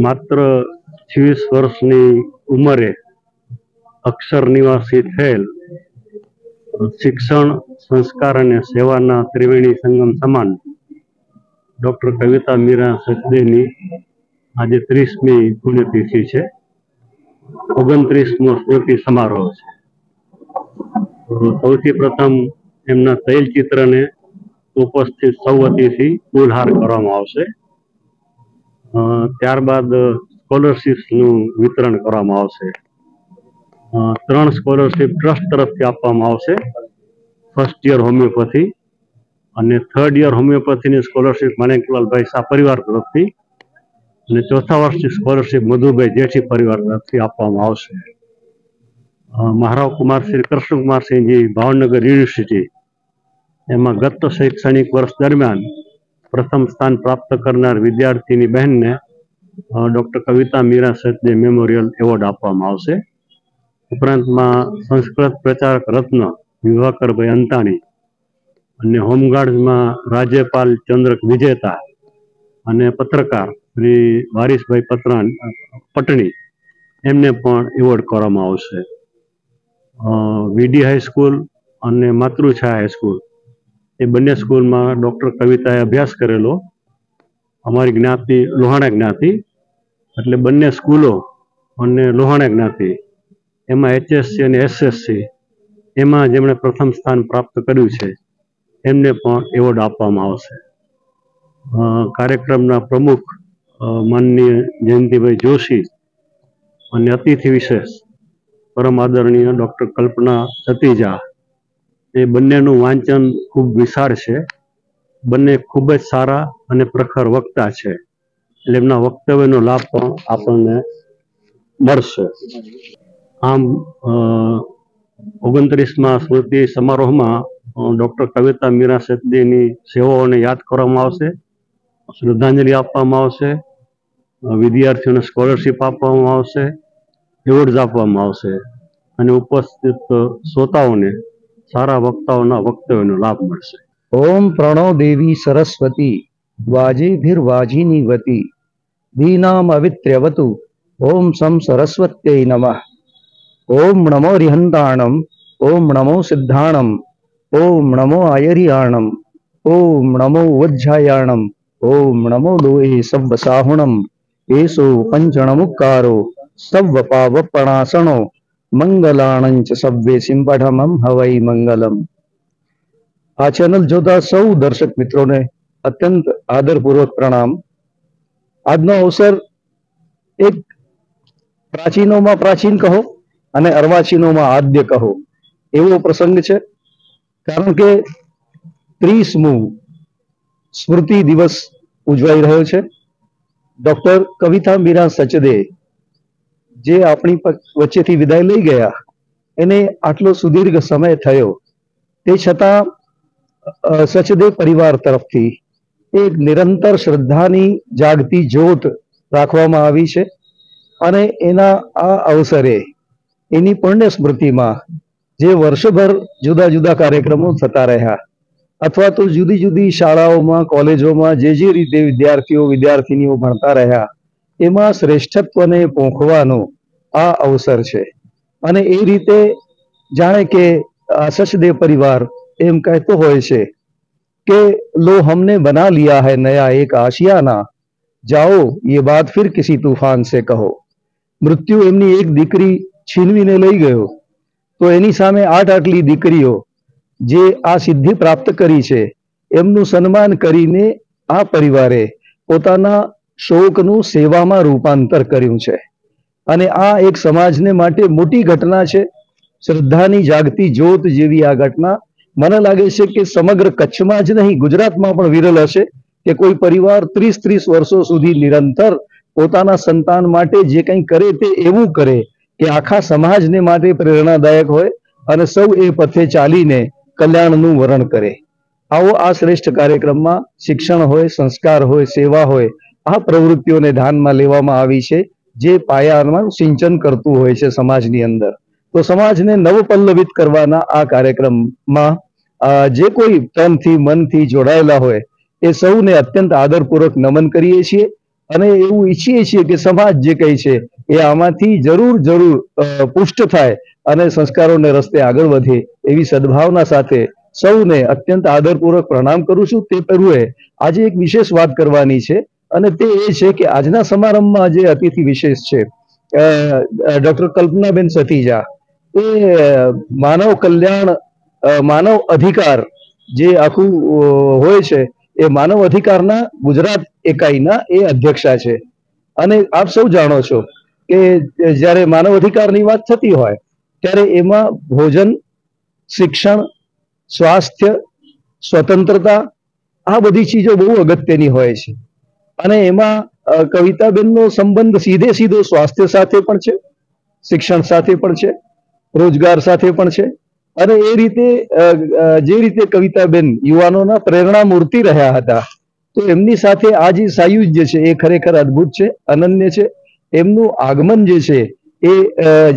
માત્ર 26 વર્ષની ઉંમરે અક્ષર નિવાસી થયેલ શિક્ષણ, સંસ્કાર અને સેવાના ત્રિવેણી સંગમ સમાન ડોક્ટર કવિતા મીરા સચદેની આજે 30મી પુણ્યતિથિ છે. 29મો સ્મૃતિ સમારોહ છે. સૌથી પ્રથમ એમના તૈલચિત્રને ઉપસ્થિત સૌ વતીથી ફૂલહાર કરવામાં આવશે. ત્યારબાદ સ્કોલરશીપનું વિતરણ કરવામાં આવશે. 3 સ્કોલરશીપ ટ્રસ્ટ તરફથી આપવામાં આવશે. ફર્સ્ટ યર હોમિયોપેથી અને થર્ડ યર હોમિયોપેથીની સ્કોલરશીપ માણેકલાલભાઈ શાહ પરિવાર તરફથી અને ચોથા વર્ષની સ્કોલરશીપ મધુભાઈ જેઠી પરિવાર તરફથી આપવામાં આવશે. મહારાવ કુમાર શ્રી કૃષ્ણકુમારસિંહજી ભાવનગર યુનિવર્સિટી એમાં ગત શૈક્ષણિક વર્ષ દરમિયાન પ્રથમ સ્થાન પ્રાપ્ત કરનાર વિદ્યાર્થીની બહેનને ડોક્ટર કવિતા મીરા સચદે મેમોરિયલ એવોર્ડ આપવામાં આવશે. ઉપરાંતમાં સંસ્કૃત પ્રચારક રત્ન વિભાકરભાઈ અંતાણી અને હોમગાર્ડમાં રાજ્યપાલ ચંદ્રક વિજેતા અને પત્રકાર શ્રી વારીસભાઈ પટણી એમને પણ એવોર્ડ કરવામાં આવશે. વીડી હાઈસ્કૂલ અને માતૃછાયા હાઈસ્કૂલ એ બંને સ્કૂલમાં ડૉક્ટર કવિતાએ અભ્યાસ કરેલો. અમારી જ્ઞાતિ લોહાણા જ્ઞાતિ એટલે બંને સ્કૂલો અને લોહાણા જ્ઞાતિ એમાં HSC અને SSC એમાં જેમણે પ્રથમ સ્થાન પ્રાપ્ત કર્યું છે એમને પણ એવોર્ડ આપવામાં આવશે. કાર્યક્રમના પ્રમુખ માનનીય જયંતિભાઈ જોશી અને અતિથિ વિશેષ પરમ આદરણીય ડૉક્ટર કલ્પના સતીજા એ બંનેનું વાંચન ખૂબ વિશાળ છે. બંને ખૂબ જ સારા અને પ્રખર વક્તા છે એટલે એમના વક્તવ્યનો લાભ પણ આપણને મળશે. આમ 29મા સ્મૃતિ સમારોહમાં ડૉક્ટર કવિતા મીરા સચદેની સેવાઓને યાદ કરવામાં આવશે, શ્રદ્ધાંજલિ આપવામાં આવશે, વિદ્યાર્થીઓને સ્કોલરશીપ આપવામાં આવશે, એવોર્ડ્સ આપવામાં આવશે અને ઉપસ્થિત શ્રોતાઓને સારા વક્તાઓના વક્તવ્યનો લાભ મળશે. ઓમ પ્રણો દેવી સરસ્વતી વાજેભિર્વાજિની વતી દીનામ અવિત્ર્યવતુ ઓમ સમ સરસ્વત્यै નમઃ. ઓમ નમો રિહંતાણમ ઓમ નમો સિદ્ધાણમ ઓમ નમો આયર્યાણમ ઓમ નમો વજ્જાયાણમ ઓમ નમો લોહે સવ્વ સાહુણમ એસો પંચણમુક્કારો સવ્વ પાવપણાસણો મંગલાણંચ સવ્વે સિંપઠમમ હવૈ મંગલમ. આ ચેનલ જોતા સૌ દર્શક મિત્રોને અત્યંત આદરપૂર્વક પ્રણામ. આજનો અવસર એક પ્રાચીનોમાં પ્રાચીન કહો અને અર્વાચીનોમાં આદ્ય કહો એવો પ્રસંગ છે. કારણ કે 30મું સ્મૃતિ દિવસ ઉજવાઈ રહ્યો છે. ડોક્ટર કવિતા મીરા સચદે જે આપણી વચ્ચેથી વિદાય લઈ ગયા એને આટલો સુદીર્ઘ સમય થયો, તે છતાં સચદે પરિવાર તરફથી એક નિરંતર શ્રદ્ધાની જાગતી જ્યોત રાખવામાં આવી છે અને એના આ અવસરે એની પુણ્ય સ્મૃતિમાં જે વર્ષભર જુદા જુદા કાર્યક્રમો થતા રહ્યા અથવા તો જુદી જુદી શાળાઓમાં કોલેજોમાં જે રીતે વિદ્યાર્થીઓ વિદ્યાર્થીનીઓ ભણતા રહ્યા એમાં શ્રેષ્ઠત્વને પોંખવાનો આ અવસર છે. અને એ રીતે જાણે કે આ સચદે પરિવાર એમ કહેતો હોય છે કે લો हमने बना लिया है नया एक आशियाना जाओ ये बात फिर किसी तूफान से कहो. મૃત્યુ એમની એક દીકરી છીનવીને લઈ ગયો તો એની સામે આટલી દીકરીઓ જે આ સિદ્ધિ પ્રાપ્ત કરી છે એમનું સન્માન કરીને આ પરિવારે પોતાના શોકનું સેવામાં રૂપાંતર કર્યું છે. અને આ એક સમાજને માટે મોટી ઘટના છે. શ્રદ્ધાની જાગતી જ્યોત જેવી આ ઘટના મને લાગે છે કે સમગ્ર કચ્છમાં જ નહીં ગુજરાતમાં પણ વિરલ હશે કે કોઈ પરિવાર 30 વર્ષો સુધી નિરંતર પોતાના સંતાન માટે જે કંઈ કરે તે એવું કરે કે આખા સમાજને માટે પ્રેરણાદાયક હોય અને સૌ એ પથે ચાલીને કલ્યાણનું વરણ કરે. આવો આ શ્રેષ્ઠ કાર્યક્રમમાં શિક્ષણ હોય, સંસ્કાર હોય, સેવા હોય, આ પ્રવૃત્તિઓને ધ્યાનમાં લેવામાં આવી છે જે પાયામાં સિંચન કરતું હોય છે સમાજની અંદર. તો સમાજને નવપલ્લવિત કરવાના આ કાર્યક્રમમાં જે કોઈ તનથી મનથી જોડાયેલા હોય એ સૌને અત્યંત આદરપૂર્વક નમન કરીએ છીએ અને એવું ઈચ્છીએ છીએ કે સમાજ જે કહે છે એ આમાંથી જરૂર પુષ્ટ થાય અને સંસ્કારોને રસ્તે આગળ વધે એવી સદભાવના સાથે સૌને અત્યંત આદરપૂર્વક પ્રણામ કરું છું. તે પૂર્વે આજે એક વિશેષ વાત કરવાની છે અને તે એ છે કે આજના સમારંભમાં જે અતિથિ વિશેષ છે ડોક્ટર કલ્પનાબેન સતીજા, એ માનવ કલ્યાણ માનવ અધિકાર જે આખું હોય છે એ માનવ અધિકારના ગુજરાત એકાઈના એ અધ્યક્ષા છે. અને આપ સૌ જાણો છો કે જ્યારે માનવ અધિકારની વાત થતી હોય ત્યારે એમાં ભોજન, શિક્ષણ, સ્વાસ્થ્ય, સ્વતંત્રતા આ બધી ચીજો બહુ અગત્યની હોય છે. અને એમાં કવિતાબેનનો સંબંધ સીધો સ્વાસ્થ્ય સાથે પણ છે, શિક્ષણ સાથે પણ છે, રોજગાર સાથે પણ છે. અને એ રીતે જે રીતે કવિતાબેન યુવાનોના પ્રેરણા મૂર્તિ રહ્યા હતા, તો એમની સાથે આ જે સાયુજ્ય છે એ ખરેખર અદ્ભુત છે, અનન્ય છે. એમનું આગમન જે છે એ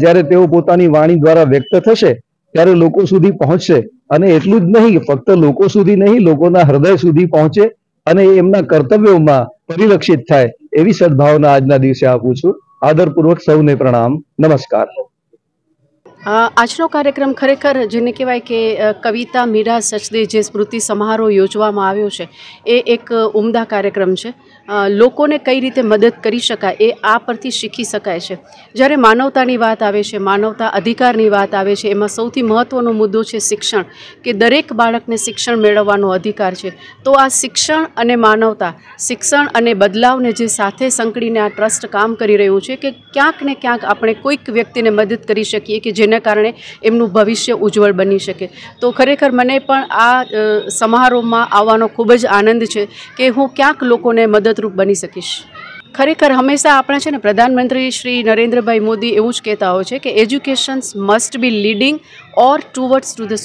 જ્યારે તેઓ પોતાની વાણી દ્વારા વ્યક્ત થશે ત્યારે લોકો સુધી પહોંચશે. અને એટલું જ નહીં, ફક્ત લોકો સુધી નહીં, લોકોના હૃદય સુધી પહોંચે અને એમના કર્તવ્યોમાં પરિલક્ષિત થાય એવી સદભાવના આજના દિવસે આપું છું. આદરપૂર્વક સૌને પ્રણામ, નમસ્કાર. આજનો કાર્યક્રમ ખરેખર જેને કહેવાય કે કવિતા મીરા સચદે જે સ્મૃતિ સમારોહ યોજવામાં આવ્યો છે એ એક ઉમદા કાર્યક્રમ છે. લોકોને કઈ રીતે મદદ કરી શકાય એ આ પરથી શીખી શકાય છે. જ્યારે માનવતાની વાત આવે છે, માનવતા અધિકારની વાત આવે છે, એમાં સૌથી મહત્ત્વનો મુદ્દો છે શિક્ષણ, કે દરેક બાળકને શિક્ષણ મેળવવાનો અધિકાર છે. તો આ શિક્ષણ અને માનવતા, શિક્ષણ અને બદલાવને જે સાથે સંકળીને આ ટ્રસ્ટ કામ કરી રહ્યું છે કે ક્યાંક ને ક્યાંક આપણે કોઈક વ્યક્તિને મદદ કરી શકીએ કે જેને કારણે એમનું ભવિષ્ય ઉજ્જવળ બની શકે. તો ખરેખર મને પણ આ સમારોહમાં આવવાનો ખૂબ જ આનંદ છે કે હું ક્યાંક લોકોને મદદરૂપ બની શકીશ. ખરેખર હંમેશા આપણે છે ને પ્રધાનમંત્રી શ્રી નરેન્દ્રભાઈ મોદી એવું જ કહેતા હોય છે કે educations must be leading or towards to the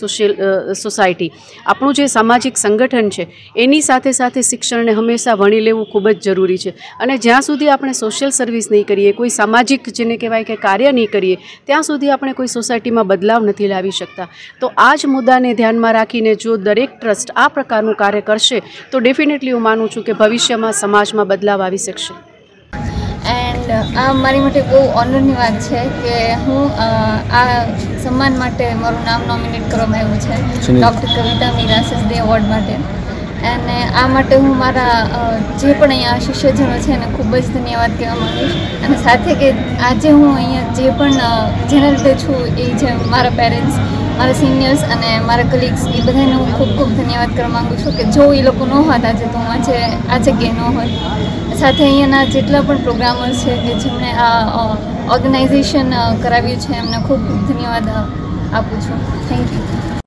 society. આપણું જે સામાજિક સંગઠન છે એની સાથે સાથે શિક્ષણને હંમેશા વણી લેવું ખૂબ જ જરૂરી છે. અને જ્યાં સુધી આપણે સોશિયલ સર્વિસ નહીં કરીએ, કોઈ સામાજિક જેને કહેવાય કે કાર્ય નહીં કરીએ, ત્યાં સુધી આપણે કોઈ સોસાયટીમાં બદલાવ નથી લાવી શકતા. તો આ જ મુદ્દાને ધ્યાનમાં રાખીને જો દરેક ટ્રસ્ટ આ પ્રકારનું કાર્ય કરશે તો ડેફિનેટલી હું માનું છું કે ભવિષ્યમાં સમાજમાં બદલાવ આવી શકશે. એન્ડ આ મારી માટે બહુ ઓનરની વાત છે કે હું આ સન્માન માટે મારું નામ નોમિનેટ કરવામાં આવ્યું છે ડૉક્ટર કવિતા મીરા સચદે એવોર્ડ માટે. અને આ માટે હું મારા જે પણ અહીંયા શિષ્યજનો છે એને ખૂબ જ ધન્યવાદ કહેવા માંગીશ. અને સાથે કે આજે હું અહીંયા જે પણ જેના લીધે છું એ છે મારા પેરેન્ટ્સ, મારા સિનિયર્સ અને મારા કલીગ્સ, એ બધાને હું ખૂબ ખૂબ ધન્યવાદ કરવા માગું છું કે જો એ લોકો ન હોત આજે તો હું આ જગ્યાએ ન હોય. સાથે અહીંયાના જેટલા પણ પ્રોગ્રામર્સ છે કે જેમણે આ ઓર્ગેનાઇઝેશન કરાવ્યું છે એમને ખૂબ ખૂબ ધન્યવાદ આપું છું. Thank you.